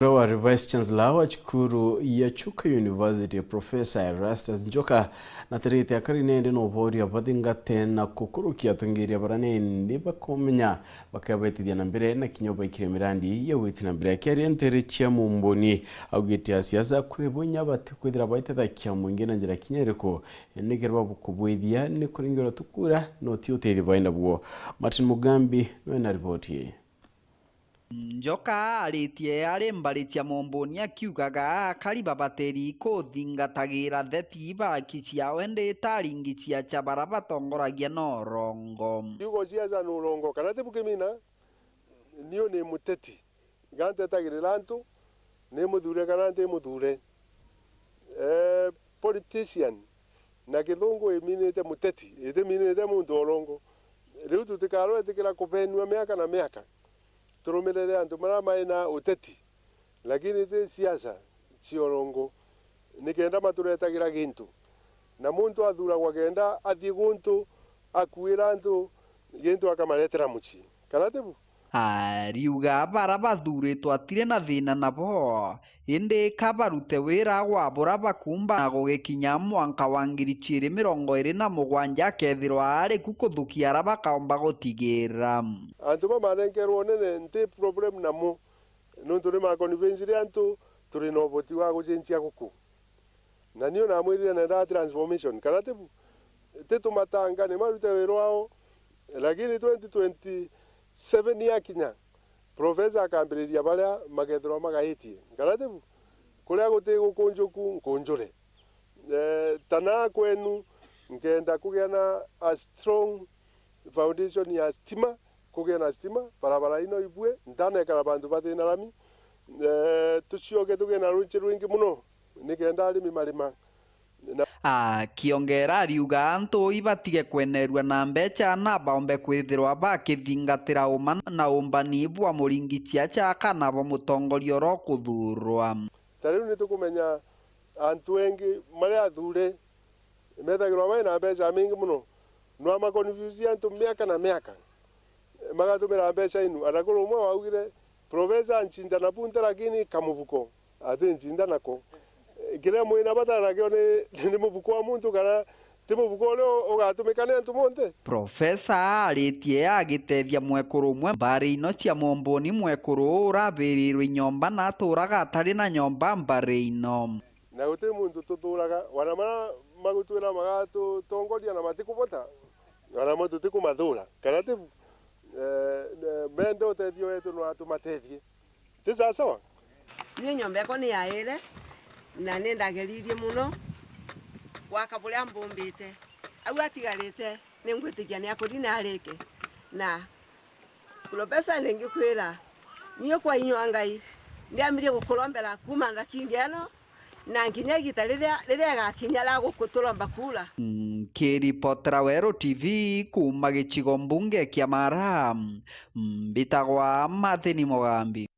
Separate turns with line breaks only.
Wa Vice Chancellor wa Chukuru ya Chuka University Professor Erastus Njoka na terete akari nende no bori abadinga tena kukurukia tungiria barane ndi bakomenya bakabetithia na mbere na kinyoba ikire mirandi ya witi na mbere keri entere chia mumboni augite siasa kuri bonya batikwithira baiteza kia mwingi na njira kinyereko nigerwa bukubwithia ni kuringiro tukura no tiotethi baina bwo. Martin Mugambi na ripoti.
Njoka aritie ari mbaritia mumboni akiugaga kariba bateri kuthingatagira theti ibaki ciao ende taringi cia chabara batongoragia no rongo
yugo ciaza no rongo kana tibukimina niyo ni muteti gantetagirira antu ni muthure kana nti muthure politician na kithungu iminite muteti ite minite muntu orongo riu tutikaro etikira kupenua miaka na miaka turumirire antu mara maina uteti lakini ti siasa cionongo nikenda maturetagira gintu na muntu athura gwa kenda athie guntu akuira antu gintu akamaretera muci kana tibu
riuga bara bathuritwo atire na thina nabo indi kabarute wira gwabura bakumba na gugikinya mwanka wa 2027 kethirwa ari kukuthukia ara bakaomba gutigira
antu bamarengerwo nene nti problem namo nuntu ni makonvince antu turi no boti wa gucenjia guku na niyo namwirire na transformation kana tibu titumatanga ni marute wira wao lakini 2027 yakinya professor akambiriria baria magethro magahitie kana tibu kuria guti gukunjuku nkunjure tana kwenu ngenda kugia na a strong foundation ya stima kugia na stima barabara ino ibwe ndane kala bantu bathina rami tucioke tugia na runchi rwingi muno nikenda arimi marima
kiongera riuga antu ibatige kwenerua na mbeca na baombe kwithirwa bakithingatira uma na umbani bwa muringitia cha kana bo mutongorio ro kuthurwa
tariu ni tukumenya antu engi mari athure methagirwa mai na mbeca mingi muno no amakonfuse antu miaka na miaka magatumira mbeca inu arakuru umwe waugire professor nchinda na punta lakini kamubuko ati nchinda nako kire mwina batara kyo ni mubuko wa muntu kana ti mubuko leo ugatumika ni antu monte.
Professor aritie agitethia mwekuru umwe mbari ino cia mumboni mwekuru urabirirwe nyomba na turaga atari na nyomba mbari ino
na guti muntu tuturaga wana mara magutwira magatu tongoria na matikubota wana muntu tikumathura kana ti mendo tethio wetu no atumatethie ti sawa
ni nyomba yako ni yaire na nendageririe muno waka buria mbumbite au atigarite ni ngwitikia ni akuri na arike na professor ningikwira niyo kwa inyo ngai ndiamirie gukurombera kuma na kingeno na nginya gita riria gakinya la gukuturomba kula
Kiripotera Wero TV kuma gicigo mbunge kia Mara mbitagwa Martin Mugambi.